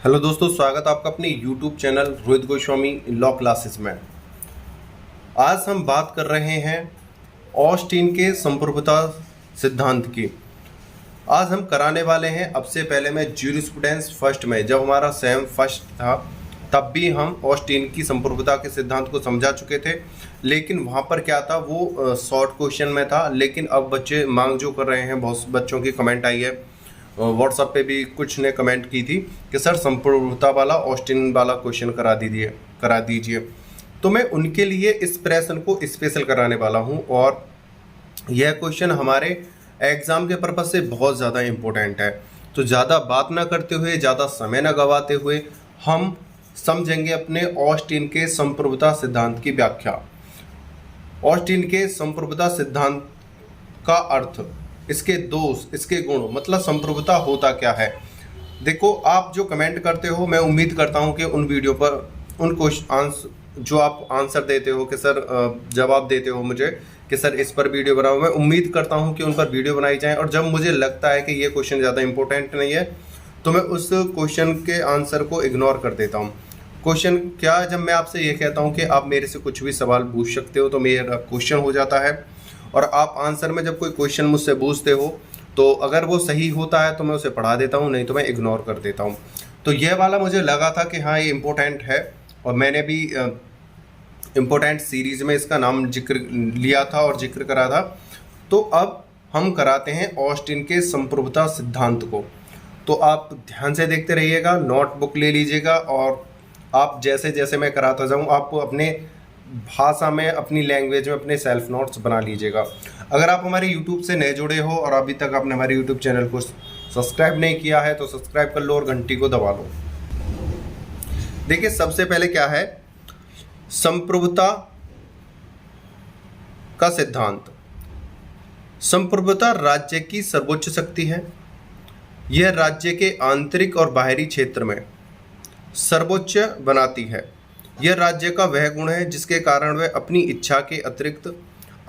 Hello दोस्तों, स्वागत है आपका अपने YouTube channel Rohit Goswami law classes में। आज हम बात कर रहे हैं ऑस्टिन के संप्रभुता सिद्धांत की। आज हम कराने वाले हैं। अब से पहले मैं ज्यूरिस्प्रूडेंस फर्स्ट में, जब हमारा सेम फर्स्ट था, तब भी हम ऑस्टिन की संप्रभुता के सिद्धांत को समझा चुके थे। लेकिन वहाँ पर क्या था, वो शॉर्ट क्वेश्चन में था। लेकिन अब बच्चे मांग जो कर रहे हैं, बहुत बच्चों की कमेंट आई है, व्हाट्सएप पे भी कुछ ने कमेंट की थी कि सर संप्रभुता वाला ऑस्टिन वाला क्वेश्चन करा दीजिए। तो मैं उनके लिए इस प्रश्न को स्पेशल कराने वाला हूं। और यह क्वेश्चन हमारे एग्ज़ाम के पर्पज़ से बहुत ज़्यादा इम्पोर्टेंट है। तो ज़्यादा बात ना करते हुए, ज़्यादा समय ना गवाते हुए, हम समझेंगे अपने ऑस्टिन के संप्रभुता सिद्धांत की व्याख्या। ऑस्टिन के संप्रभुता सिद्धांत का अर्थ, इसके दोष, इसके गुण, मतलब संप्रभुता होता क्या है। देखो, आप जो कमेंट करते हो, मैं उम्मीद करता हूं कि उन वीडियो पर उन क्वेश्चन जो आप आंसर देते हो कि सर जवाब देते हो मुझे कि सर इस पर वीडियो बनाओ, मैं उम्मीद करता हूं कि उन पर वीडियो बनाई जाए। और जब मुझे लगता है कि ये क्वेश्चन ज़्यादा इंपॉर्टेंट नहीं है, तो मैं उस क्वेश्चन के आंसर को इग्नोर कर देता हूँ। क्वेश्चन क्या, जब मैं आपसे ये कहता हूँ कि आप मेरे से कुछ भी सवाल पूछ सकते हो, तो मेरा क्वेश्चन हो जाता है। और आप आंसर में जब कोई क्वेश्चन मुझसे पूछते हो, तो अगर वो सही होता है तो मैं उसे पढ़ा देता हूँ, नहीं तो मैं इग्नोर कर देता हूँ। तो ये वाला मुझे लगा था कि हाँ, ये इम्पोर्टेंट है, और मैंने भी इम्पोर्टेंट सीरीज़ में इसका नाम जिक्र लिया था और जिक्र करा था। तो अब हम कराते हैं ऑस्टिन के संप्रभुता सिद्धांत को। तो आप ध्यान से देखते रहिएगा, नोटबुक ले लीजिएगा, और आप जैसे जैसे मैं कराता जाऊँ, आप अपने भाषा में, अपनी लैंग्वेज में अपने सेल्फ नोट्स बना लीजिएगा। अगर आप हमारे YouTube से नए जुड़े हो और अभी तक आपने हमारे YouTube चैनल को सब्सक्राइब नहीं किया है, तो सब्सक्राइब कर लो और घंटी को दबा लो। देखिए, सबसे पहले क्या है संप्रभुता का सिद्धांत। संप्रभुता राज्य की सर्वोच्च शक्ति है। यह राज्य के आंतरिक और बाहरी क्षेत्र में सर्वोच्च बनाती है। यह राज्य का वह गुण है जिसके कारण वह अपनी इच्छा के अतिरिक्त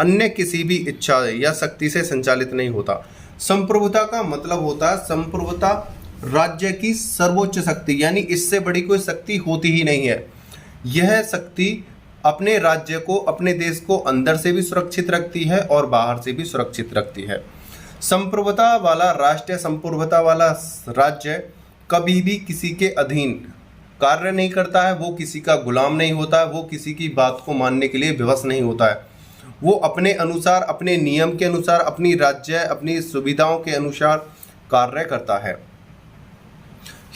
अन्य किसी भी इच्छा या शक्ति से संचालित नहीं होता। संप्रभुता का मतलब होता है, संप्रभुता राज्य की सर्वोच्च शक्ति, यानी इससे बड़ी कोई शक्ति होती ही नहीं है। यह शक्ति अपने राज्य को, अपने देश को अंदर से भी सुरक्षित रखती है और बाहर से भी सुरक्षित रखती है। संप्रभुता वाला राष्ट्र, संप्रभुता वाला राज्य कभी भी किसी के अधीन कार्य नहीं करता है। वो किसी का गुलाम नहीं होता है। वो किसी की बात को मानने के लिए विवश नहीं होता है। वो अपने अनुसार, अपने नियम के अनुसार, अपनी राज्य, अपनी सुविधाओं के अनुसार कार्य करता है।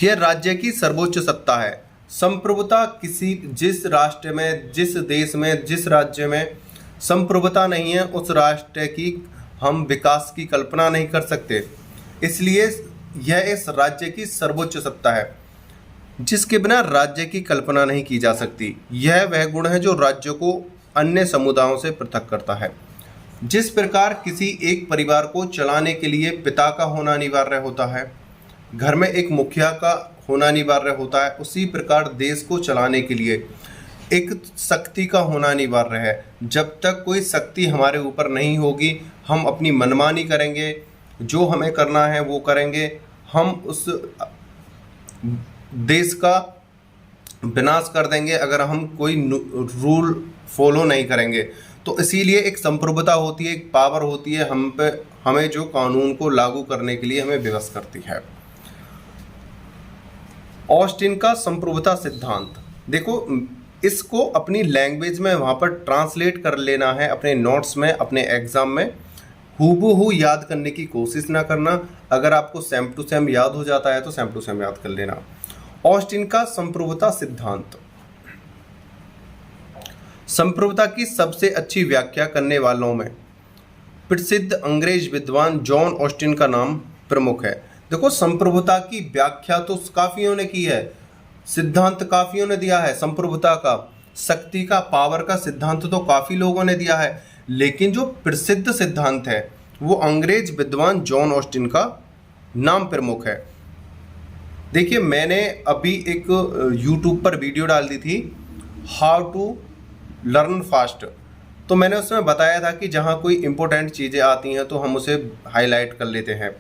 यह राज्य की सर्वोच्च सत्ता है। संप्रभुता जिस राष्ट्र में, जिस देश में, जिस राज्य में संप्रभुता नहीं है, उस राष्ट्र की हम विकास की कल्पना नहीं कर सकते। इसलिए यह इस राज्य की सर्वोच्च सत्ता है, जिसके बिना राज्य की कल्पना नहीं की जा सकती। यह वह गुण है जो राज्य को अन्य समुदायों से पृथक करता है। जिस प्रकार किसी एक परिवार को चलाने के लिए पिता का होना अनिवार्य होता है, घर में एक मुखिया का होना अनिवार्य होता है, उसी प्रकार देश को चलाने के लिए एक शक्ति का होना अनिवार्य है। जब तक कोई शक्ति हमारे ऊपर नहीं होगी, हम अपनी मनमानी करेंगे, जो हमें करना है वो करेंगे, हम उस देश का विनाश कर देंगे अगर हम कोई रूल फॉलो नहीं करेंगे। तो इसीलिए एक संप्रभुता होती है, एक पावर होती है हम पे, हमें जो कानून को लागू करने के लिए हमें विवश करती है। ऑस्टिन का संप्रभुता सिद्धांत, देखो, इसको अपनी लैंग्वेज में वहाँ पर ट्रांसलेट कर लेना है अपने नोट्स में, अपने एग्जाम में। हूबहू याद करने की कोशिश ना करना। अगर आपको सेम टू सेम याद हो जाता है तो सेम टू सेम याद कर लेना। ऑस्टिन का संप्रभुता सिद्धांत। संप्रभुता की सबसे अच्छी व्याख्या करने वालों में प्रसिद्ध अंग्रेज विद्वान जॉन ऑस्टिन का नाम प्रमुख है। देखो, संप्रभुता की व्याख्या तो काफियों ने की है, सिद्धांत काफियों ने दिया है। संप्रभुता का, शक्ति का, पावर का सिद्धांत तो काफी लोगों ने दिया है, लेकिन जो प्रसिद्ध सिद्धांत है वो अंग्रेज विद्वान जॉन ऑस्टिन का नाम प्रमुख है। देखिए, मैंने अभी एक YouTube पर वीडियो डाल दी थी, हाउ टू लर्न फास्ट। तो मैंने उसमें बताया था कि जहाँ कोई इम्पोर्टेंट चीज़ें आती हैं तो हम उसे हाईलाइट कर लेते हैं।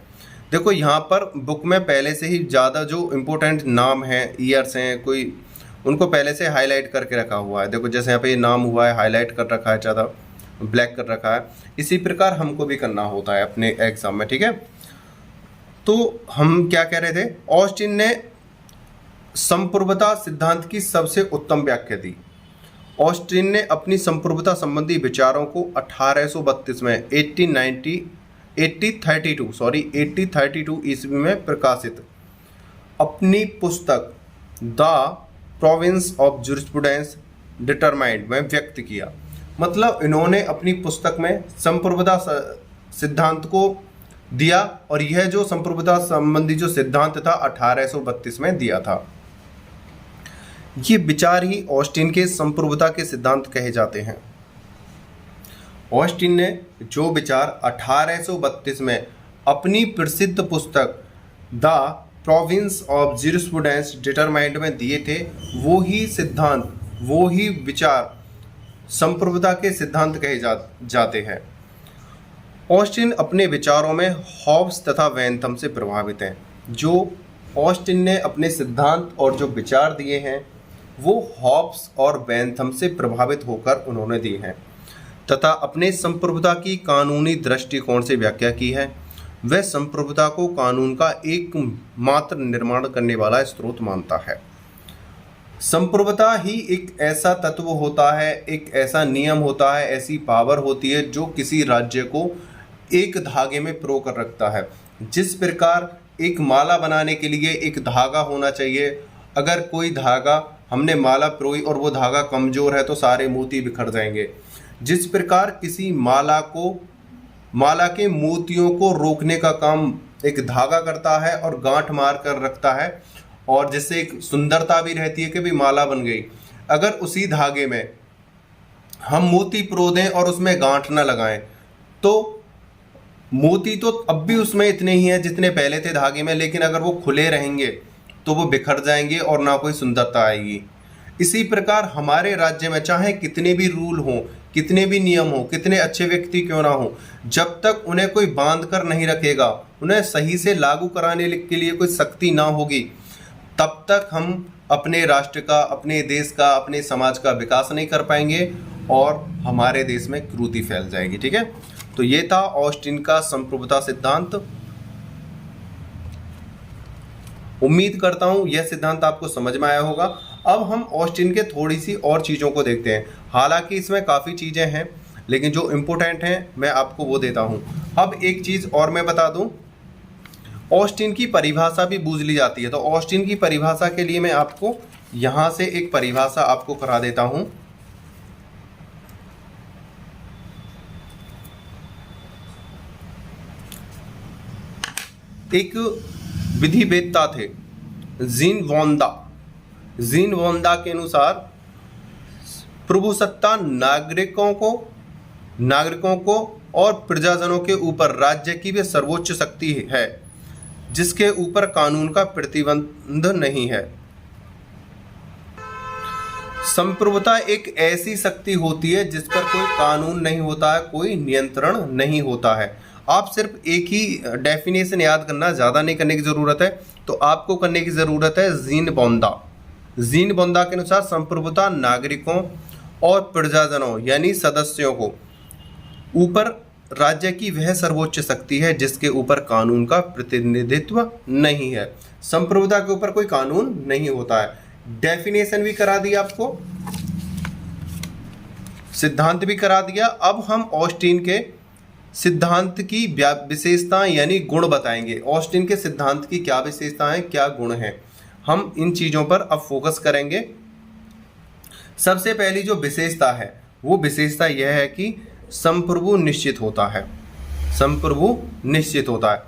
देखो यहाँ पर बुक में पहले से ही ज़्यादा जो इम्पोर्टेंट नाम हैं, ईयर्स हैं, कोई उनको पहले से हाईलाइट करके रखा हुआ है। देखो जैसे यहाँ पे ये नाम हुआ है, हाईलाइट कर रखा है, ज़्यादा ब्लैक कर रखा है। इसी प्रकार हमको भी करना होता है अपने एग्जाम में, ठीक है। तो हम क्या कह रहे थे, ऑस्टिन ने संप्रभुता सिद्धांत की सबसे उत्तम व्याख्या दी। ऑस्टिन ने अपनी संप्रभुता संबंधी विचारों को 1832 में 1832 ईस्वी में प्रकाशित अपनी पुस्तक the province of jurisprudence determined में व्यक्त किया। मतलब इन्होंने अपनी पुस्तक में संप्रभुता सिद्धांत को दिया, और यह जो संप्रभुता संबंधी जो सिद्धांत था 1832 में दिया था। ये विचार ही ऑस्टिन के संप्रभुता के सिद्धांत कहे जाते हैं। ऑस्टिन ने जो विचार 1832 में अपनी प्रसिद्ध पुस्तक the province of jurisprudence determined में दिए थे, वो ही सिद्धांत, वो ही विचार संप्रभुता के सिद्धांत कहे जाते हैं। ऑस्टिन अपने विचारों में हॉब्स तथा वेंथम से प्रभावित हैं। जो ऑस्टिन ने अपने सिद्धांत और जो विचार दिए हैं वो हॉब्स और बेंथम से प्रभावित होकर उन्होंने दिए हैं, तथा अपने संप्रभुता की कानूनी दृष्टिकोण से व्याख्या की है। वह संप्रभुता को कानून का एकमात्र निर्माण करने वाला स्रोत मानता है। संप्रभुता ही एक ऐसा तत्व होता है, एक ऐसा नियम होता है, ऐसी पावर होती है जो किसी राज्य को एक धागे में पिरो कर रखता है। जिस प्रकार एक माला बनाने के लिए एक धागा होना चाहिए, अगर कोई धागा हमने माला पिरोई और वो धागा कमज़ोर है तो सारे मोती बिखर जाएंगे। जिस प्रकार किसी माला के मोतियों को रोकने का काम एक धागा करता है और गांठ मार कर रखता है, और जिससे एक सुंदरता भी रहती है कि भी माला बन गई। अगर उसी धागे में हम मोती पिरो दें और उसमें गांठ न लगाएं तो मोती तो अब भी उसमें इतने ही हैं जितने पहले थे धागे में, लेकिन अगर वो खुले रहेंगे तो वो बिखर जाएंगे और ना कोई सुंदरता आएगी। इसी प्रकार हमारे राज्य में चाहे कितने भी रूल हों, कितने भी नियम हों, कितने अच्छे व्यक्ति क्यों ना हों, जब तक उन्हें कोई बांध कर नहीं रखेगा, उन्हें सही से लागू कराने के लिए कोई शक्ति ना होगी, तब तक हम अपने राष्ट्र का, अपने देश का, अपने समाज का विकास नहीं कर पाएंगे और हमारे देश में क्रूरता फैल जाएगी। ठीक है, तो ये था ऑस्टिन का संप्रभुता सिद्धांत। उम्मीद करता हूं यह सिद्धांत आपको समझ में आया होगा। अब हम ऑस्टिन के थोड़ी सी और चीज़ों को देखते हैं। हालांकि इसमें काफ़ी चीज़ें हैं, लेकिन जो इम्पोर्टेंट हैं मैं आपको वो देता हूं। अब एक चीज़ और मैं बता दूं, ऑस्टिन की परिभाषा भी बूझ ली जाती है। तो ऑस्टिन की परिभाषा के लिए मैं आपको यहाँ से एक परिभाषा आपको करा देता हूं। एक विधिवेत्ता थे जीन वोंदा के अनुसार प्रभुसत्ता नागरिकों को और प्रजाजनों के ऊपर राज्य की भी सर्वोच्च शक्ति है, जिसके ऊपर कानून का प्रतिबंध नहीं है। संप्रभुता एक ऐसी शक्ति होती है जिस पर कोई कानून नहीं होता है, कोई नियंत्रण नहीं होता है। आप सिर्फ एक ही डेफिनेशन याद करना, ज़्यादा नहीं करने की ज़रूरत है। तो आपको करने की ज़रूरत है जीन बोंदा के अनुसार संप्रभुता नागरिकों और प्रजाजनों यानी सदस्यों को ऊपर राज्य की वह सर्वोच्च शक्ति है जिसके ऊपर कानून का प्रतिनिधित्व नहीं है। संप्रभुता के ऊपर कोई कानून नहीं होता है। डेफिनेशन भी करा दिया आपको, सिद्धांत भी करा दिया। अब हम ऑस्टिन के सिद्धांत की विशेषताएं यानी गुण बताएंगे। ऑस्टिन के सिद्धांत की क्या विशेषताएं, क्या गुण हैं, हम इन चीज़ों पर अब फोकस करेंगे। सबसे पहली जो विशेषता है वो विशेषता यह है कि संप्रभु निश्चित होता है। संप्रभु निश्चित होता है।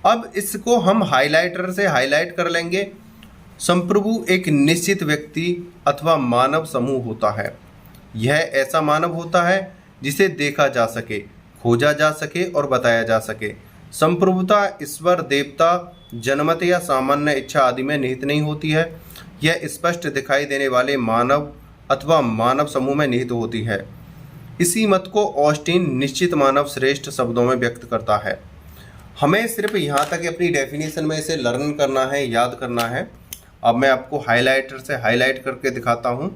अब इसको हम हाइलाइटर से हाईलाइट कर लेंगे। संप्रभु एक निश्चित व्यक्ति अथवा मानव समूह होता है। यह ऐसा मानव होता है जिसे देखा जा सके, खोजा जा सके और बताया जा सके। संप्रभुता ईश्वर, देवता, जनमत या सामान्य इच्छा आदि में निहित नहीं होती है। यह स्पष्ट दिखाई देने वाले मानव अथवा मानव समूह में निहित होती है। इसी मत को ऑस्टिन निश्चित मानव श्रेष्ठ शब्दों में व्यक्त करता है। हमें सिर्फ यहाँ तक अपनी डेफिनेशन में इसे लर्न करना है, याद करना है। अब मैं आपको हाइलाइटर से हाईलाइट करके दिखाता हूँ।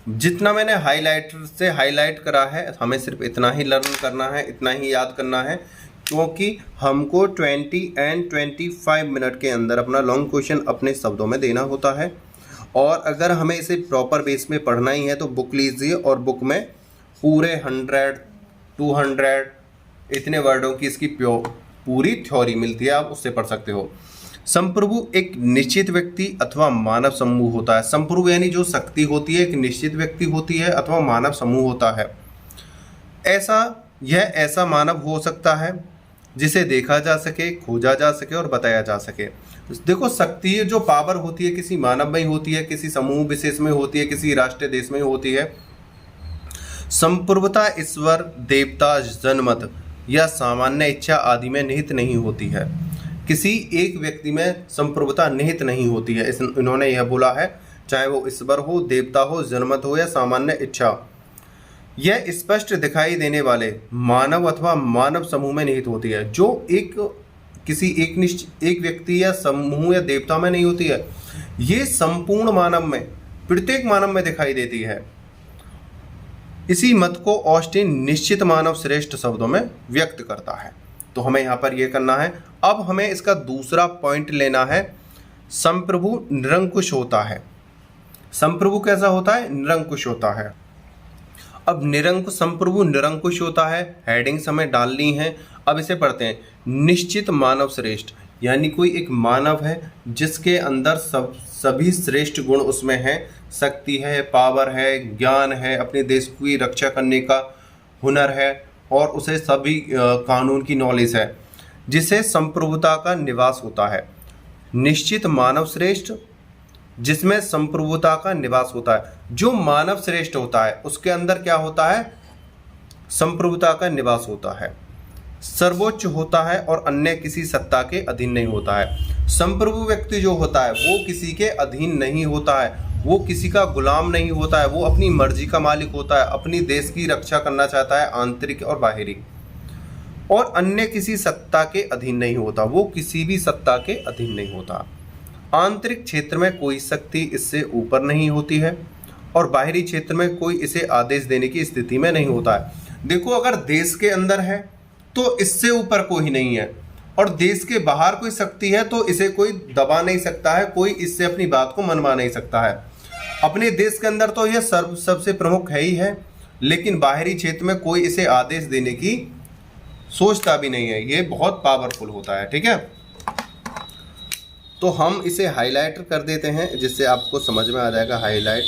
जितना मैंने हाइलाइटर से हाईलाइट करा है हमें सिर्फ इतना ही लर्न करना है, इतना ही याद करना है, क्योंकि हमको 20 एंड 25 मिनट के अंदर अपना लॉन्ग क्वेश्चन अपने शब्दों में देना होता है। और अगर हमें इसे प्रॉपर बेस में पढ़ना ही है तो बुक लीजिए और बुक में पूरे 100 200 इतने वर्डों की इसकी पूरी थ्योरी मिलती है, आप उससे पढ़ सकते हो। संप्रभु एक निश्चित व्यक्ति अथवा मानव समूह होता है। संप्रभु यानी जो शक्ति होती है एक निश्चित व्यक्ति होती है अथवा मानव समूह होता है। यह ऐसा मानव हो सकता है जिसे देखा जा सके, खोजा जा सके और बताया जा सके। देखो, शक्ति जो पावर होती है किसी मानव में ही होती है, किसी समूह विशेष में होती है, किसी राष्ट्र देश में होती है। संप्रभुता ईश्वर, देवता, जनमत या सामान्य इच्छा आदि में निहित नहीं होती है। किसी एक व्यक्ति में संप्रभुता निहित नहीं होती है, इन्होंने यह बोला है, चाहे वो ईश्वर हो, देवता हो, जनमत हो या सामान्य इच्छा। यह स्पष्ट दिखाई देने वाले मानव अथवा मानव समूह में निहित होती है, जो किसी एक व्यक्ति या समूह या देवता में नहीं होती है। ये संपूर्ण मानव में, प्रत्येक मानव में दिखाई देती है। इसी मत को ऑस्टिन निश्चित मानव श्रेष्ठ शब्दों में व्यक्त करता है। तो हमें यहाँ पर यह करना है। अब हमें इसका दूसरा पॉइंट लेना है। संप्रभु निरंकुश होता है। संप्रभु कैसा होता है? निरंकुश होता है। अब संप्रभु निरंकुश होता है, हेडिंग्स हमें डालनी है। अब इसे पढ़ते हैं। निश्चित मानव श्रेष्ठ, यानी कोई एक मानव है जिसके अंदर सभी श्रेष्ठ गुण उसमें हैं। शक्ति है, पावर है, ज्ञान है, अपने देश की रक्षा करने का हुनर है और उसे सभी कानून की नॉलेज है, जिसे संप्रभुता का निवास होता है। निश्चित मानव श्रेष्ठ जिसमें संप्रभुता का निवास होता है। जो मानव श्रेष्ठ होता है उसके अंदर क्या होता है? संप्रभुता का निवास होता है। सर्वोच्च होता है और अन्य किसी सत्ता के अधीन नहीं होता है। संप्रभु व्यक्ति जो होता है वो किसी के अधीन नहीं होता है, वो किसी का गुलाम नहीं होता है, वो अपनी मर्जी का मालिक होता है, अपनी देश की रक्षा करना चाहता है, आंतरिक और बाहरी, और अन्य किसी सत्ता के अधीन नहीं होता, वो किसी भी सत्ता के अधीन नहीं होता। आंतरिक क्षेत्र में कोई शक्ति इससे ऊपर नहीं होती है और बाहरी क्षेत्र में कोई इसे आदेश देने की स्थिति में नहीं होता है। देखो, अगर देश के अंदर है तो इससे ऊपर कोई नहीं है, और देश के बाहर कोई शक्ति है तो इसे कोई दबा नहीं सकता है, कोई इससे अपनी बात को मनवा नहीं सकता है। अपने देश के अंदर तो यह सबसे प्रमुख है ही है, लेकिन बाहरी क्षेत्र में कोई इसे आदेश देने की सोचता भी नहीं है। ये बहुत पावरफुल होता है। ठीक है, तो हम इसे हाईलाइट कर देते हैं जिससे आपको समझ में आ जाएगा। हाईलाइट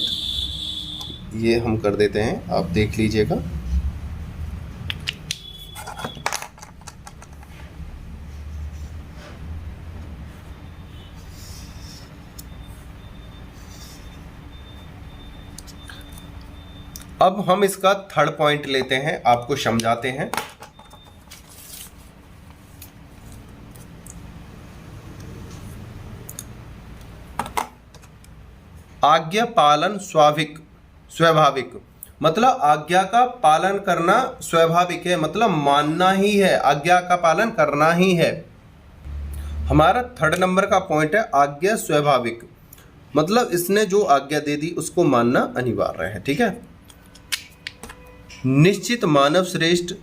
ये हम कर देते हैं, आप देख लीजिएगा। अब हम इसका थर्ड पॉइंट लेते हैं, आपको समझाते हैं। आज्ञा पालन स्वाभाविक, मतलब आज्ञा का पालन करना स्वाभाविक है, मतलब मानना ही है, आज्ञा का पालन करना ही है। हमारा थर्ड नंबर का पॉइंट है आज्ञा स्वाभाविक, मतलब इसने जो आज्ञा दे दी उसको मानना अनिवार्य है। ठीक है, निश्चित मानव श्रेष्ठ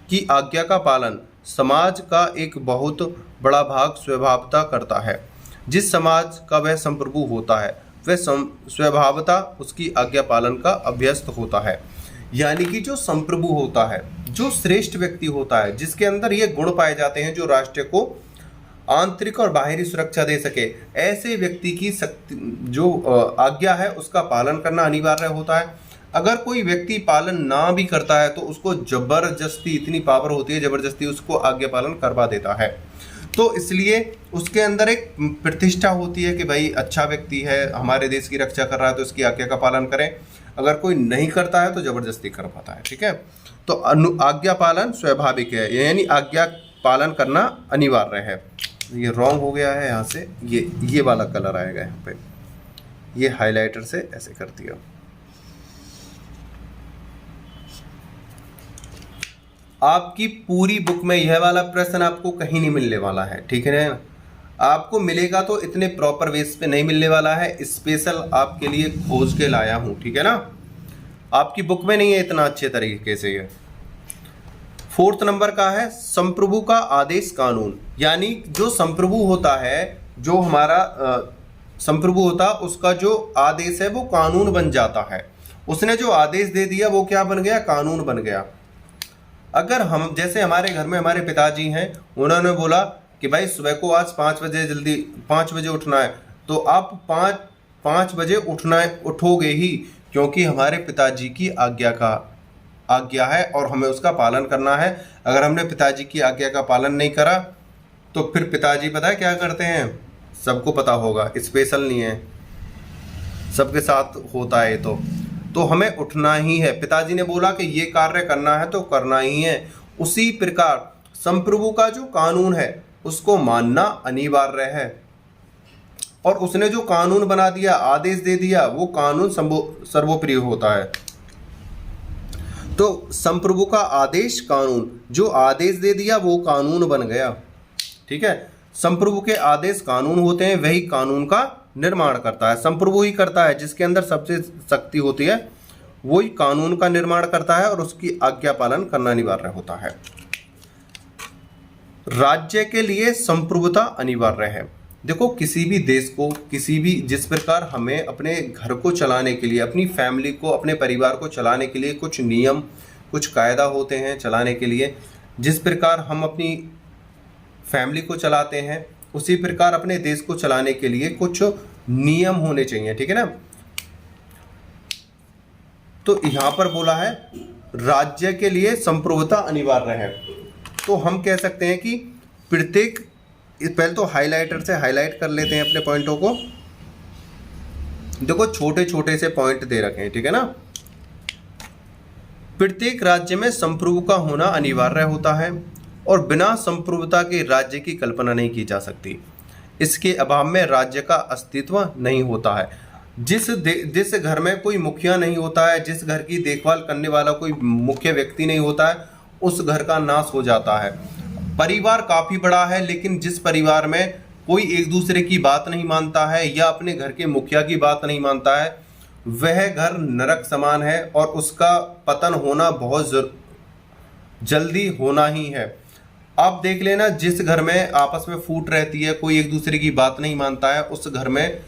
की आज्ञा का पालन समाज का एक बहुत बड़ा भाग स्वभावतः करता है। जिस समाज का वह संप्रभु होता है वह स्वभावतः उसकी आज्ञा पालन का अभ्यस्त होता है। यानी कि जो संप्रभु होता है, जो श्रेष्ठ व्यक्ति होता है, जिसके अंदर ये गुण पाए जाते हैं जो राष्ट्र को आंतरिक और बाहरी सुरक्षा दे सके, ऐसे व्यक्ति की शक्ति जो आज्ञा है उसका पालन करना अनिवार्य होता है। अगर कोई व्यक्ति पालन ना भी करता है तो उसको जबरदस्ती, इतनी पावर होती है, जबरदस्ती उसको आज्ञा पालन करवा देता है। तो इसलिए उसके अंदर एक प्रतिष्ठा होती है कि भाई अच्छा व्यक्ति है, हमारे देश की रक्षा कर रहा है तो इसकी आज्ञा का पालन करें। अगर कोई नहीं करता है तो जबरदस्ती कर पाता है। ठीक है, तो आज्ञा पालन स्वाभाविक है, यानी आज्ञा पालन करना अनिवार्य है। ये रॉन्ग हो गया है, यहाँ से ये वाला कलर आएगा यहाँ पे, ये हाईलाइटर से ऐसे कर दिया। आपकी पूरी बुक में यह वाला प्रश्न आपको कहीं नहीं मिलने वाला है, ठीक है ना। आपको मिलेगा तो इतने प्रॉपर बेस पे नहीं मिलने वाला है, स्पेशल आपके लिए खोज के लाया हूं, ठीक है ना। आपकी बुक में नहीं है इतना अच्छे तरीके से ये। 4th नंबर का है संप्रभु का आदेश कानून, यानी जो संप्रभु होता है, जो हमारा संप्रभु होता, उसका जो आदेश है वो कानून बन जाता है। उसने जो आदेश दे दिया वो क्या बन गया, कानून बन गया। अगर हम, जैसे हमारे घर में हमारे पिताजी हैं, उन्होंने बोला कि भाई सुबह को आज 5 बजे जल्दी 5 बजे उठना है, तो आप 5 बजे उठोगे ही, क्योंकि हमारे पिताजी की आज्ञा है और हमें उसका पालन करना है। अगर हमने पिताजी की आज्ञा का पालन नहीं करा तो फिर पिताजी पता है क्या करते हैं, सबको पता होगा, स्पेशल नहीं है, सबके साथ होता है। तो हमें उठना ही है। पिताजी ने बोला कि ये कार्य करना है तो करना ही है। उसी प्रकार संप्रभु का जो कानून है उसको मानना अनिवार्य है, और उसने जो कानून बना दिया, आदेश दे दिया, वो कानून सर्वोपरि होता है। तो संप्रभु का आदेश कानून, जो आदेश दे दिया वो कानून बन गया, ठीक है। संप्रभु के आदेश कानून होते हैं, वही कानून का निर्माण करता है। संप्रभु ही करता है, जिसके अंदर सबसे शक्ति होती है वही कानून का निर्माण करता है और उसकी आज्ञा पालन करना अनिवार्य होता है। राज्य के लिए संप्रभुता अनिवार्य है। देखो, किसी भी देश को, किसी भी, जिस प्रकार हमें अपने घर को चलाने के लिए, अपनी फैमिली को, अपने परिवार को चलाने के लिए कुछ नियम, कुछ कायदा होते हैं चलाने के लिए, जिस प्रकार हम अपनी फैमिली को चलाते हैं, उसी प्रकार अपने देश को चलाने के लिए कुछ नियम होने चाहिए, ठीक है ना। तो यहाँ पर बोला है राज्य के लिए संप्रभुता अनिवार्य है। तो हम कह सकते हैं कि प्रत्येक, पहले तो हाइलाइटर से हाईलाइट कर लेते हैं अपने पॉइंटों को। देखो, छोटे छोटे से पॉइंट दे रखे हैं, ठीक है ना। प्रत्येक राज्य में संप्रभु का होना अनिवार्य होता है और बिना संप्रभुता के राज्य की कल्पना नहीं की जा सकती। इसके अभाव में राज्य का अस्तित्व नहीं होता है। जिस घर में कोई मुखिया नहीं होता है, जिस घर की देखभाल करने वाला कोई मुख्य व्यक्ति नहीं होता है, उस घर का नाश हो जाता है। परिवार काफी बड़ा है, लेकिन जिस परिवार में कोई एक दूसरे की बात नहीं मानता है या अपने घर के मुखिया की बात नहीं मानता है, वह घर नरक समान है और उसका पतन होना बहुत जल्दी होना ही है। आप देख लेना, जिस घर में आपस में फूट रहती है, कोई एक दूसरे की बात नहीं मानता है, उस घर में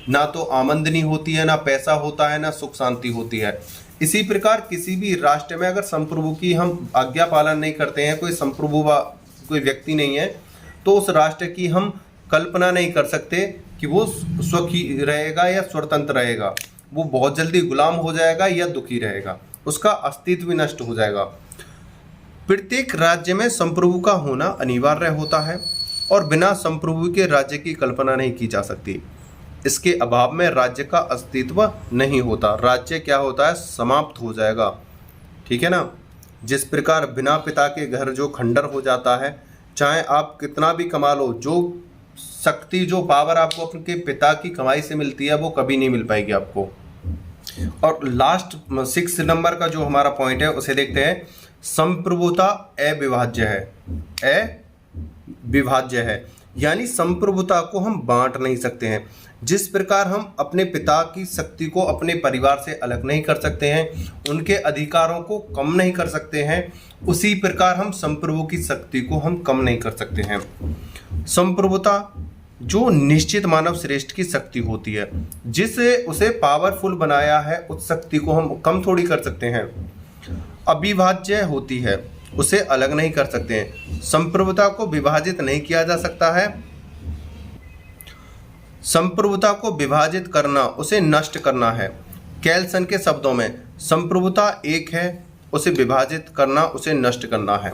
ना तो आमदनी होती है, ना पैसा होता है, ना सुख शांति होती है। इसी प्रकार किसी भी राष्ट्र में अगर संप्रभु की हम आज्ञा पालन नहीं करते हैं, कोई संप्रभु कोई व्यक्ति नहीं है, तो उस राष्ट्र की हम कल्पना नहीं कर सकते कि वो सुखी रहेगा या स्वतंत्र रहेगा। वो बहुत जल्दी गुलाम हो जाएगा या दुखी रहेगा, उसका अस्तित्व नष्ट हो जाएगा। प्रत्येक राज्य में संप्रभु का होना अनिवार्य होता है और बिना संप्रभु के राज्य की कल्पना नहीं की जा सकती। इसके अभाव में राज्य का अस्तित्व नहीं होता। राज्य क्या होता है, समाप्त हो जाएगा, ठीक है ना। जिस प्रकार बिना पिता के घर जो खंडर हो जाता है, चाहे आप कितना भी कमा लो, जो शक्ति, जो पावर आपको अपने पिता की कमाई से मिलती है वो कभी नहीं मिल पाएगी आपको। और लास्ट 6 नंबर का जो हमारा पॉइंट है उसे देखते हैं। संप्रभुता अविभाज्य है, यानी संप्रभुता को हम बांट नहीं सकते हैं। जिस प्रकार हम अपने पिता की शक्ति को अपने परिवार से अलग नहीं कर सकते हैं, उनके अधिकारों को कम नहीं कर सकते हैं, उसी प्रकार हम संप्रभु की शक्ति को हम कम नहीं कर सकते हैं। संप्रभुता जो निश्चित मानव श्रेष्ठ की शक्ति होती है, जिसे उसे पावरफुल बनाया है, उस शक्ति को हम कम थोड़ी कर सकते हैं। अविभाज्य होती है, उसे अलग नहीं कर सकते हैं। संप्रभुता को विभाजित नहीं किया जा सकता है। संप्रभुता को विभाजित करना, उसे नष्ट करना है। कैल्सन के शब्दों में संप्रभुता एक है, उसे विभाजित करना, उसे नष्ट करना है।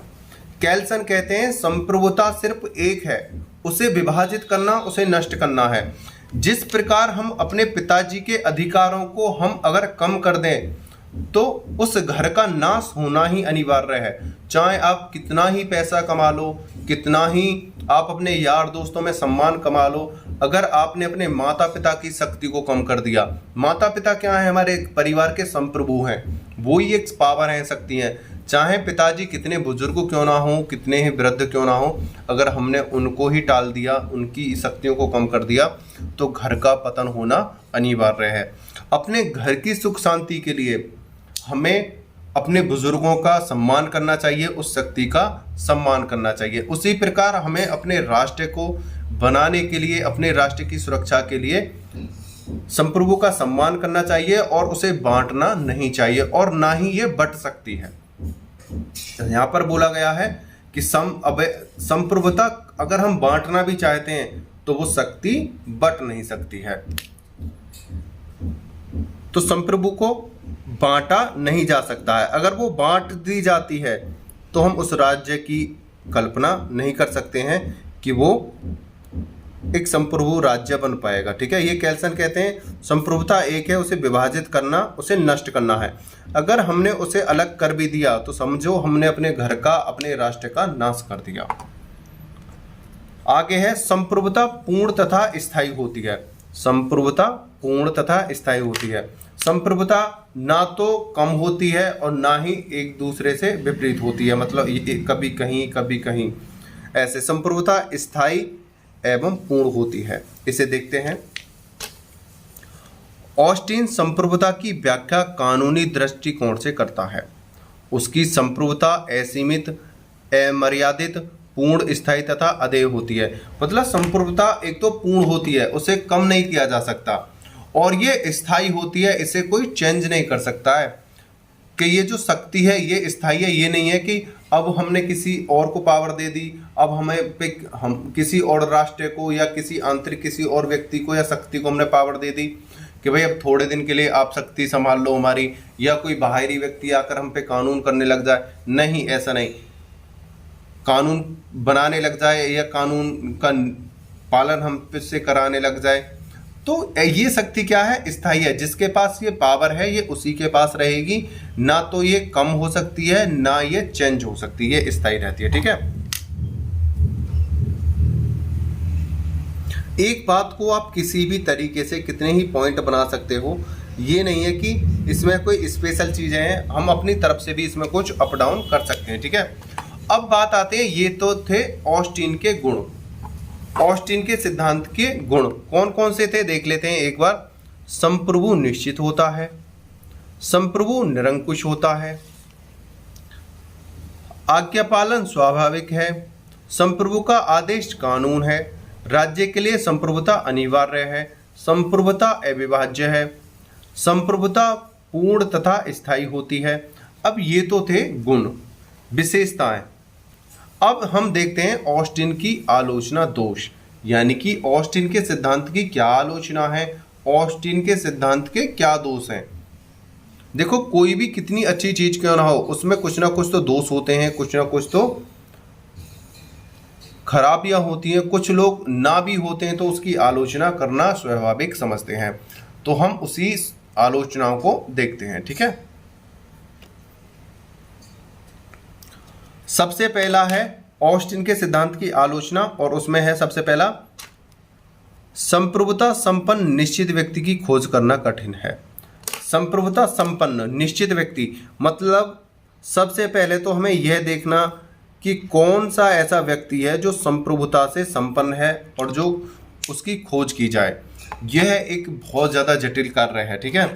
कैल्सन कहते हैं संप्रभुता सिर्फ एक है, उसे विभाजित करना, उसे नष्ट करना है। जिस प्रकार हम अपने पिताजी के अधिकारों को हम अगर कम कर दें तो उस घर का नाश होना ही अनिवार्य है। चाहे आप कितना ही पैसा कमा लो, कितना ही आप अपने यार दोस्तों में सम्मान कमा लो, अगर आपने अपने माता पिता की शक्ति को कम कर दिया, माता पिता क्या है, हमारे परिवार के संप्रभु हैं, वो ही एक पावर है, शक्ति है। चाहे पिताजी कितने बुजुर्ग क्यों ना हो, कितने ही वृद्ध क्यों ना हो, अगर हमने उनको ही टाल दिया, उनकी शक्तियों को कम कर दिया, तो घर का पतन होना अनिवार्य है। अपने घर की सुख शांति के लिए हमें अपने बुजुर्गों का सम्मान करना चाहिए, उस शक्ति का सम्मान करना चाहिए। उसी प्रकार हमें अपने राष्ट्र को बनाने के लिए, अपने राष्ट्र की सुरक्षा के लिए संप्रभु का सम्मान करना चाहिए और उसे बांटना नहीं चाहिए, और ना ही ये बट सकती है। यहाँ पर बोला गया है कि संप्रभुता अगर हम बांटना भी चाहते हैं तो वो शक्ति बट नहीं सकती है। तो संप्रभु को बांटा नहीं जा सकता है। अगर वो बांट दी जाती है तो हम उस राज्य की कल्पना नहीं कर सकते हैं कि वो एक संप्रभु राज्य बन पाएगा। ठीक है, ये कैल्सन कहते हैं संप्रभुता एक है, उसे विभाजित करना, उसे नष्ट करना है। अगर हमने उसे अलग कर भी दिया तो समझो हमने अपने घर का, अपने राष्ट्र का नाश कर दिया। आगे है संप्रभुता पूर्ण तथा स्थायी होती है। संप्रभुता पूर्ण तथा स्थायी होती है। संप्रभुता ना तो कम होती है और ना ही एक दूसरे से विपरीत होती है, मतलब कभी कहीं ऐसे। संप्रभुता स्थायी एवं पूर्ण होती है। इसे देखते हैं। ऑस्टिन संप्रभुता की व्याख्या कानूनी दृष्टिकोण से करता है। उसकी संप्रभुता असीमित, अमर्यादित, पूर्ण, स्थायी तथा अदेय होती है। मतलब संप्रभुता एक तो पूर्ण होती है, उसे कम नहीं किया जा सकता, और ये स्थायी होती है, इसे कोई चेंज नहीं कर सकता है कि ये जो शक्ति है ये स्थायी है। ये नहीं है कि अब हमने किसी और को पावर दे दी, अब हम किसी और राष्ट्र को या किसी आंतरिक किसी और व्यक्ति को या शक्ति को हमने पावर दे दी कि भाई अब थोड़े दिन के लिए आप शक्ति संभाल लो हमारी, या कोई बाहरी व्यक्ति आकर हम पे कानून करने लग जाए। नहीं, ऐसा नहीं। कानून बनाने लग जाए या कानून का पालन हम से कराने लग जाए तो ये शक्ति क्या है? स्थायी है। जिसके पास ये पावर है ये उसी के पास रहेगी, ना तो ये कम हो सकती है ना ये चेंज हो सकती है, ये स्थायी रहती है। ठीक है, एक बात को आप किसी भी तरीके से कितने ही पॉइंट बना सकते हो, ये नहीं है कि इसमें कोई स्पेशल चीजें हैं, हम अपनी तरफ से भी इसमें कुछ अप डाउन कर सकते हैं। ठीक है, अब बात आते हैं, ये तो थे ऑस्टिन के गुण, ऑस्टिन के सिद्धांत के गुण कौन कौन से थे देख लेते हैं एक बार। संप्रभु निश्चित होता है, संप्रभु निरंकुश होता है, आज्ञा पालन स्वाभाविक है, संप्रभु का आदेश कानून है, राज्य के लिए संप्रभुता अनिवार्य है, संप्रभुता अविभाज्य है, संप्रभुता पूर्ण तथा स्थायी होती है। अब ये तो थे गुण, विशेषताएं। अब हम देखते हैं ऑस्टिन की आलोचना दोष, यानी कि ऑस्टिन के सिद्धांत की क्या आलोचना है, ऑस्टिन के सिद्धांत के क्या दोष हैं। देखो, कोई भी कितनी अच्छी चीज क्यों ना हो, उसमें कुछ ना कुछ तो दोष होते हैं, कुछ ना कुछ तो खराबियां होती हैं, कुछ लोग ना भी होते हैं तो उसकी आलोचना करना स्वाभाविक समझते हैं। तो हम उसी आलोचनाओं को देखते हैं। ठीक है, सबसे पहला है ऑस्टिन के सिद्धांत की आलोचना, और उसमें है सबसे पहला, संप्रभुता संपन्न निश्चित व्यक्ति की खोज करना कठिन है। संप्रभुता संपन्न निश्चित व्यक्ति मतलब सबसे पहले तो हमें यह देखना कि कौन सा ऐसा व्यक्ति है जो संप्रभुता से संपन्न है और जो उसकी खोज की जाए। यह एक बहुत ज़्यादा जटिल कार्य है। ठीक है,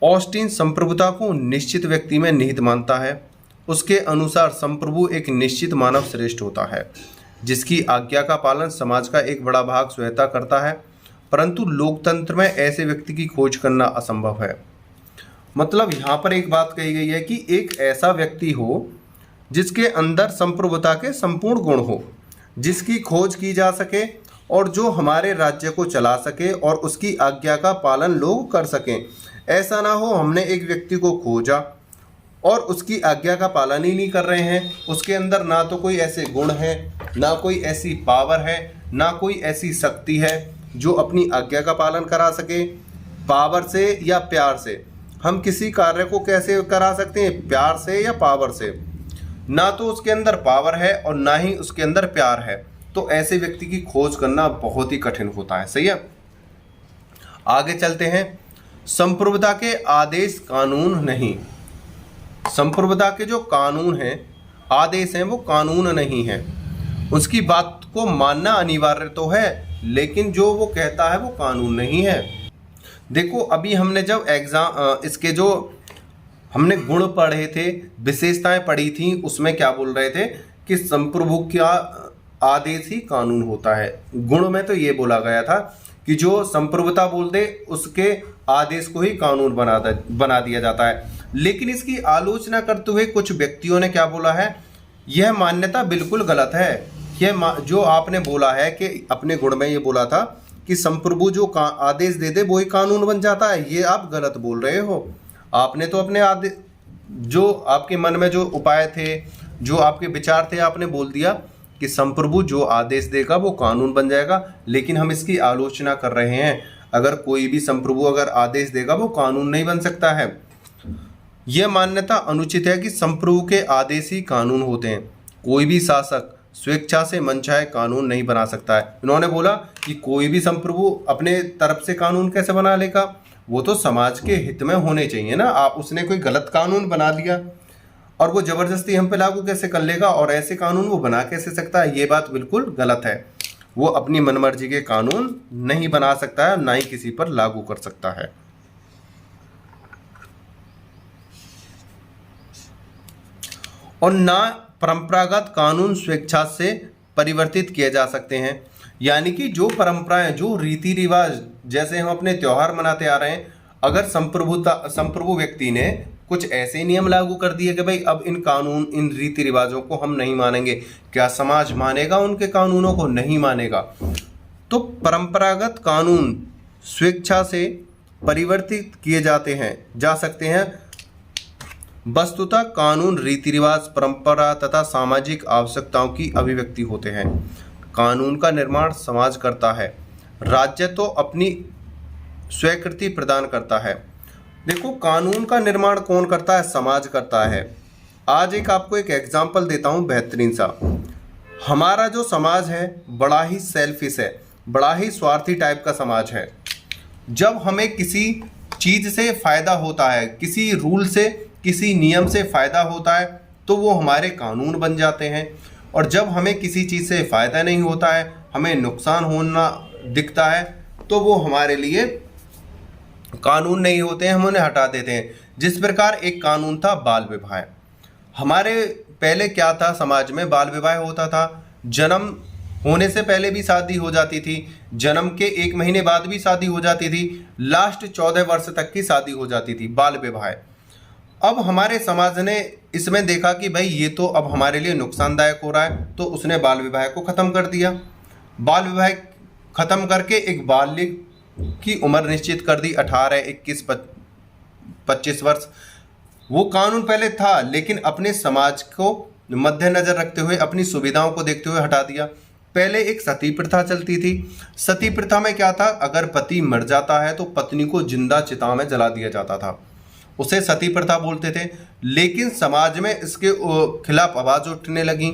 ऑस्टिन संप्रभुता को निश्चित व्यक्ति में निहित मानता है। उसके अनुसार संप्रभु एक निश्चित मानव श्रेष्ठ होता है जिसकी आज्ञा का पालन समाज का एक बड़ा भाग स्वतः करता है, परंतु लोकतंत्र में ऐसे व्यक्ति की खोज करना असंभव है। मतलब यहाँ पर एक बात कही गई है कि एक ऐसा व्यक्ति हो जिसके अंदर संप्रभुता के संपूर्ण गुण हो, जिसकी खोज की जा सके और जो हमारे राज्य को चला सके और उसकी आज्ञा का पालन लोग कर सकें। ऐसा ना हो हमने एक व्यक्ति को खोजा और उसकी आज्ञा का पालन ही नहीं कर रहे हैं, उसके अंदर ना तो कोई ऐसे गुण हैं, ना कोई ऐसी पावर है, ना कोई ऐसी शक्ति है जो अपनी आज्ञा का पालन करा सके। पावर से या प्यार से, हम किसी कार्य को कैसे करा सकते हैं? प्यार से या पावर से। ना तो उसके अंदर पावर है और ना ही उसके अंदर प्यार है, तो ऐसे व्यक्ति की खोज करना बहुत ही कठिन होता है। सही है, आगे चलते हैं। संप्रभुता के आदेश कानून नहीं, संप्रभुता के जो कानून हैं, आदेश हैं, वो कानून नहीं है। उसकी बात को मानना अनिवार्य तो है, लेकिन जो वो कहता है वो कानून नहीं है। देखो, अभी हमने जब इसके जो हमने गुण पढ़े थे, विशेषताएं पढ़ी थी, उसमें क्या बोल रहे थे कि संप्रभु का आदेश ही कानून होता है। गुण में तो ये बोला गया था कि जो संप्रभुता बोल दे उसके आदेश को ही कानून बना दिया जाता है। लेकिन इसकी आलोचना करते हुए कुछ व्यक्तियों ने क्या बोला है, यह मान्यता बिल्कुल गलत है। यह जो आपने बोला है कि अपने गुण में ये बोला था कि संप्रभु जो आदेश दे दे वो ही कानून बन जाता है, ये आप गलत बोल रहे हो। आपने तो अपने आदेश, जो आपके मन में जो उपाय थे, जो आपके विचार थे, आपने बोल दिया कि संप्रभु जो आदेश देगा वो कानून बन जाएगा। लेकिन हम इसकी आलोचना कर रहे हैं, अगर कोई भी संप्रभु अगर आदेश देगा वो कानून नहीं बन सकता है। यह मान्यता अनुचित है कि संप्रभु के आदेश ही कानून होते हैं। कोई भी शासक स्वेच्छा से मनचाहे कानून नहीं बना सकता है। इन्होंने बोला कि कोई भी संप्रभु अपने तरफ से कानून कैसे बना लेगा, वो तो समाज के हित में होने चाहिए ना। आप उसने कोई गलत कानून बना लिया और वो जबरदस्ती हम पे लागू कैसे कर लेगा, और ऐसे कानून वो बना कैसे सकता है, ये बात बिल्कुल गलत है। वो अपनी मनमर्जी के कानून नहीं बना सकता है, ना ही किसी पर लागू कर सकता है। और ना परंपरागत कानून स्वेच्छा से परिवर्तित किए जा सकते हैं। यानी कि जो परंपराएं, जो रीति रिवाज, जैसे हम अपने त्योहार मनाते आ रहे हैं, अगर संप्रभु व्यक्ति ने कुछ ऐसे नियम लागू कर दिए कि भाई अब इन रीति रिवाजों को हम नहीं मानेंगे, क्या समाज मानेगा उनके कानूनों को? नहीं मानेगा। तो परंपरागत कानून स्वेच्छा से परिवर्तित किए जा सकते हैं। वस्तुतः कानून रीति रिवाज, परंपरा तथा सामाजिक आवश्यकताओं की अभिव्यक्ति होते हैं। कानून का निर्माण समाज करता है, राज्य तो अपनी स्वीकृति प्रदान करता है। देखो, कानून का निर्माण कौन करता है? समाज करता है। आज आपको एक एग्जाम्पल देता हूँ बेहतरीन सा। हमारा जो समाज है बड़ा ही सेल्फिश है, बड़ा ही स्वार्थी टाइप का समाज है। जब हमें किसी चीज़ से फ़ायदा होता है, किसी रूल से, किसी नियम से फ़ायदा होता है, तो वो हमारे कानून बन जाते हैं। और जब हमें किसी चीज़ से फ़ायदा नहीं होता है, हमें नुकसान होना दिखता है, तो वो हमारे लिए कानून नहीं होते हैं, हम उन्हें हटा देते हैं। जिस प्रकार एक कानून था बाल विवाह। हमारे पहले क्या था, समाज में बाल विवाह होता था। जन्म होने से पहले भी शादी हो जाती थी, जन्म के 1 महीने बाद भी शादी हो जाती थी, लास्ट 14 वर्ष तक की शादी हो जाती थी, बाल विवाह। अब हमारे समाज ने इसमें देखा कि भाई ये तो अब हमारे लिए नुकसानदायक हो रहा है, तो उसने बाल विवाह को ख़त्म कर दिया। बाल विवाह ख़त्म करके एक बालिग की उम्र निश्चित कर दी, 18, 21, 25 वर्ष। वो कानून पहले था, लेकिन अपने समाज को मद्देनजर रखते हुए, अपनी सुविधाओं को देखते हुए हटा दिया। पहले एक सती प्रथा चलती थी। सती प्रथा में क्या था, अगर पति मर जाता है तो पत्नी को जिंदा चिता में जला दिया जाता था, उसे सती प्रथा बोलते थे। लेकिन समाज में इसके खिलाफ आवाज़ उठने लगी,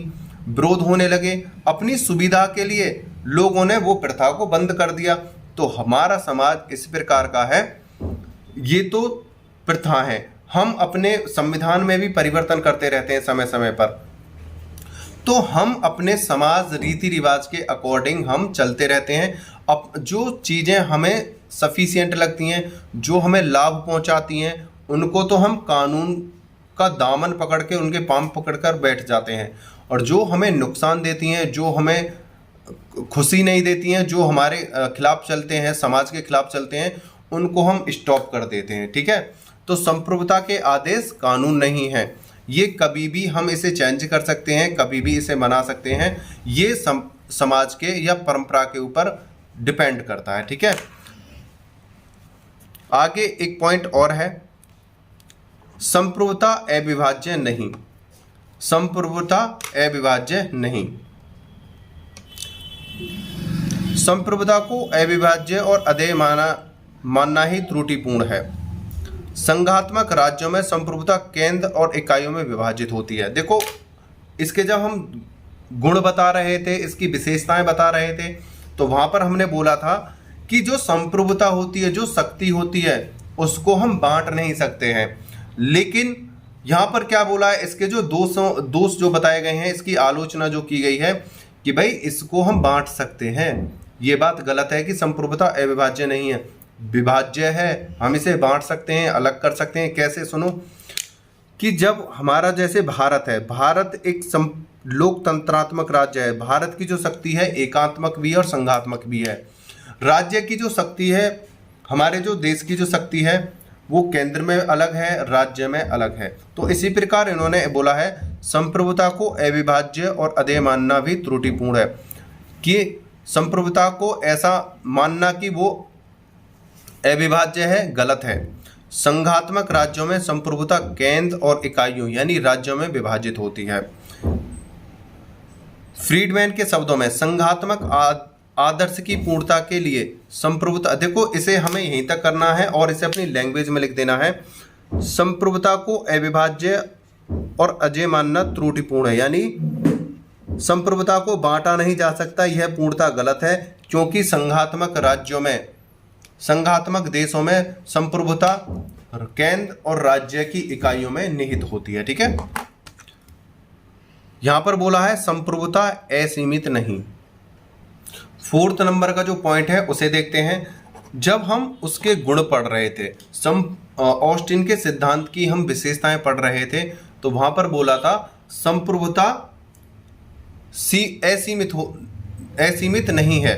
विरोध होने लगे। अपनी सुविधा के लिए लोगों ने वो प्रथा को बंद कर दिया। तो हमारा समाज इस प्रकार का है। ये तो प्रथा है, हम अपने संविधान में भी परिवर्तन करते रहते हैं समय समय पर। तो हम अपने समाज रीति रिवाज के अकॉर्डिंग हम चलते रहते हैं। अब जो चीज़ें हमें सफिशिएंट लगती हैं, जो हमें लाभ पहुंचाती हैं, उनको तो हम कानून का दामन पकड़ के, उनके पांव पकड़कर बैठ जाते हैं। और जो हमें नुकसान देती हैं, जो हमें खुशी नहीं देती हैं, जो हमारे खिलाफ चलते हैं, समाज के खिलाफ चलते हैं, उनको हम स्टॉप कर देते हैं। ठीक है, तो संप्रभुता के आदेश कानून नहीं है। ये कभी भी हम इसे चेंज कर सकते हैं, कभी भी इसे बना सकते हैं। ये समाज के या परंपरा के ऊपर डिपेंड करता है। ठीक है, आगे एक पॉइंट और है, संप्रभुता अविभाज्य नहीं। संप्रभुता अविभाज्य नहीं। संप्रभुता को अविभाज्य और अदेय मानना ही त्रुटिपूर्ण है। संघात्मक राज्यों में संप्रभुता केंद्र और इकाइयों में विभाजित होती है। देखो, इसके जब हम गुण बता रहे थे, इसकी विशेषताएं बता रहे थे, तो वहां पर हमने बोला था कि जो संप्रभुता होती है, जो शक्ति होती है, उसको हम बांट नहीं सकते हैं। लेकिन यहाँ पर क्या बोला है, इसके जो दोष जो बताए गए हैं, इसकी आलोचना जो की गई है कि भाई इसको हम बांट सकते हैं। ये बात गलत है कि संप्रभुता अविभाज्य नहीं है, विभाज्य है। हम इसे बांट सकते हैं, अलग कर सकते हैं। कैसे? सुनो कि जब हमारा जैसे भारत है, भारत एक लोकतंत्रात्मक राज्य है। भारत की जो शक्ति है एकात्मक भी है और संघात्मक भी है। राज्य की जो शक्ति है, हमारे जो देश की जो शक्ति है वो केंद्र में अलग है, राज्य में अलग है। तो इसी प्रकार इन्होंने बोला है संप्रभुता को अविभाज्य और अधेय मानना भी त्रुटिपूर्ण है, कि संप्रभुता को ऐसा मानना कि वो अविभाज्य है, गलत है। संघात्मक राज्यों में संप्रभुता केंद्र और इकाइयों यानी राज्यों में विभाजित होती है। फ्रीडमैन के शब्दों में संघात्मक आदर्श की पूर्णता के लिए संप्रभुता, देखो इसे हमें यहीं तक करना है और इसे अपनी लैंग्वेज में लिख देना है। संप्रभुता को अविभाज्य और अजेय मानना त्रुटिपूर्ण है, यानी संप्रभुता को बांटा नहीं जा सकता, यह पूर्णता गलत है, क्योंकि संघात्मक राज्यों में, संघात्मक देशों में संप्रभुता केंद्र और राज्य की इकाइयों में निहित होती है। ठीक है, यहां पर बोला है संप्रभुता असीमित नहीं। 4th नंबर का जो पॉइंट है उसे देखते हैं। जब हम उसके गुण पढ़ रहे थे, ऑस्टिन के सिद्धांत की हम विशेषताएं पढ़ रहे थे, तो वहां पर बोला था संप्रभुता असीमित नहीं है,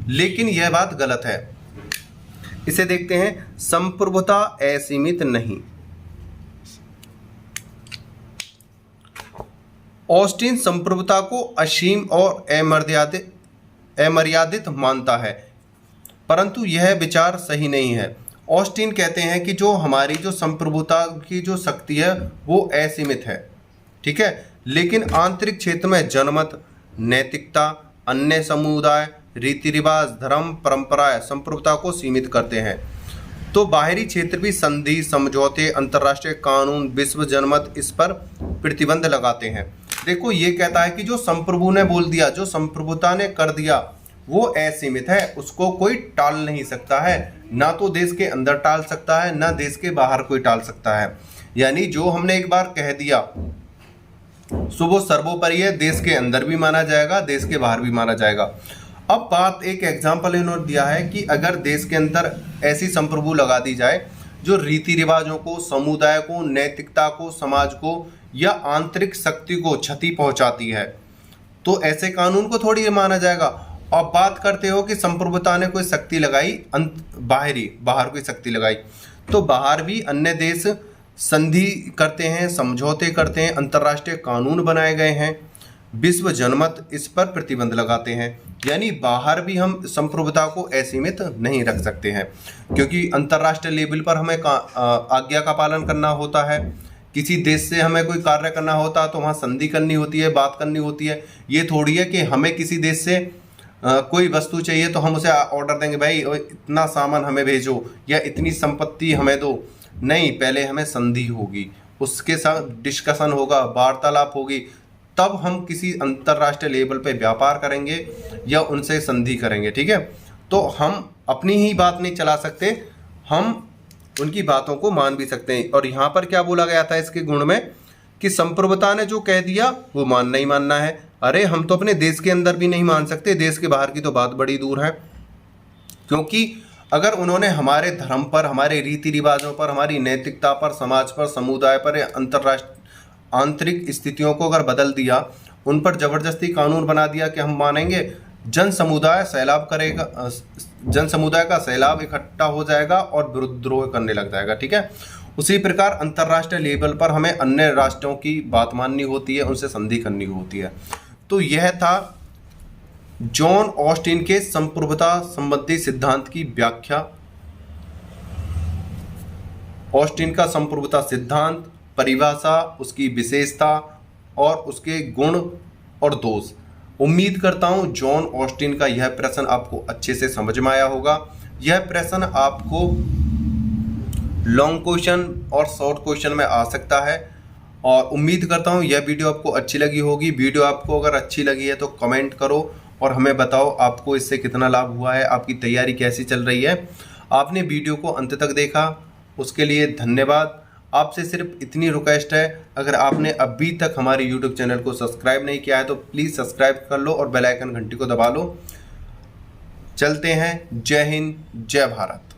लेकिन यह बात गलत है। इसे देखते हैं, संप्रभुता असीमित नहीं। ऑस्टिन संप्रभुता को असीम और अमर्यादित मानता है, परंतु यह विचार सही नहीं है। ऑस्टिन कहते हैं कि जो हमारी जो संप्रभुता की जो शक्ति है वो असीमित है, ठीक है, लेकिन आंतरिक क्षेत्र में जनमत, नैतिकता, अन्य समुदाय, रीति रिवाज, धर्म, परंपराएं संप्रभुता को सीमित करते हैं। तो बाहरी क्षेत्र भी संधि, समझौते, अंतर्राष्ट्रीय कानून, विश्व जनमत इस पर प्रतिबंध लगाते हैं। देखो ये कहता है कि जो संप्रभु ने बोल दिया, जो संप्रभुता ने कर दिया वो असीमित है, उसको कोई टाल नहीं सकता है, ना तो देश के अंदर टाल सकता है ना देश के बाहर कोई टाल सकता है। यानी जो हमने एक बार कह दिया सो वो सर्वोपरि है, देश के अंदर भी माना जाएगा, देश के बाहर भी माना जाएगा। अब बात, एक एग्जाम्पल इन्होंने दिया है कि अगर देश के अंदर ऐसी संप्रभु लगा दी जाए जो रीति रिवाजों को, समुदाय को, नैतिकता को, समाज को या आंतरिक शक्ति को क्षति पहुंचाती है, तो ऐसे कानून को थोड़ी माना जाएगा। अब बात करते हो कि संप्रभुता ने कोई शक्ति लगाई, बाहर कोई शक्ति लगाई, तो बाहर भी अन्य देश संधि करते हैं, समझौते करते हैं, अंतर्राष्ट्रीय कानून बनाए गए हैं, विश्व जनमत इस पर प्रतिबंध लगाते हैं। यानी बाहर भी हम संप्रभुता को असीमित नहीं रख सकते हैं, क्योंकि अंतर्राष्ट्रीय लेवल पर हमें आज्ञा का पालन करना होता है। किसी देश से हमें कोई कार्य करना होता तो वहाँ संधि करनी होती है, बात करनी होती है। ये थोड़ी है कि हमें किसी देश से कोई वस्तु चाहिए तो हम उसे ऑर्डर देंगे, भाई इतना सामान हमें भेजो या इतनी संपत्ति हमें दो। नहीं, पहले हमें संधि होगी, उसके साथ डिस्कशन होगा, वार्तालाप होगी, तब हम किसी अंतर्राष्ट्रीय लेवल पे व्यापार करेंगे या उनसे संधि करेंगे। ठीक है, तो हम अपनी ही बात नहीं चला सकते, हम उनकी बातों को मान भी सकते हैं। और यहाँ पर क्या बोला गया था इसके गुण में कि संप्रभुता ने जो कह दिया वो मानना ही मानना है। अरे हम तो अपने देश के अंदर भी नहीं मान सकते, देश के बाहर की तो बात बड़ी दूर है। क्योंकि अगर उन्होंने हमारे धर्म पर, हमारे रीति रिवाजों पर, हमारी नैतिकता पर, समाज पर, समुदाय पर, अंतर्राष्ट्रीय आंतरिक स्थितियों को अगर बदल दिया, उन पर जबरदस्ती कानून बना दिया कि हम मानेंगे, जन समुदाय का सैलाब इकट्ठा हो जाएगा और विद्रोह करने लग जाएगा। ठीक है, उसी प्रकार अंतर्राष्ट्रीय लेवल पर हमें अन्य राष्ट्रों की बात माननी होती है, उनसे संधि करनी होती है। तो यह था जॉन ऑस्टिन के संप्रभुता संबंधी सिद्धांत की व्याख्या। ऑस्टिन का संप्रभुता सिद्धांत, परिभाषा, उसकी विशेषता और उसके गुण और दोष। उम्मीद करता हूं जॉन ऑस्टिन का यह प्रश्न आपको अच्छे से समझ में आया होगा। यह प्रश्न आपको लॉन्ग क्वेश्चन और शॉर्ट क्वेश्चन में आ सकता है, और उम्मीद करता हूं यह वीडियो आपको अच्छी लगी होगी। वीडियो आपको अगर अच्छी लगी है तो कमेंट करो और हमें बताओ आपको इससे कितना लाभ हुआ है, आपकी तैयारी कैसी चल रही है। आपने वीडियो को अंत तक देखा उसके लिए धन्यवाद। आपसे सिर्फ इतनी रिक्वेस्ट है, अगर आपने अभी तक हमारे यूट्यूब चैनल को सब्सक्राइब नहीं किया है तो प्लीज़ सब्सक्राइब कर लो और बेल आइकन घंटी को दबा लो। चलते हैं। जय हिंद, जय भारत।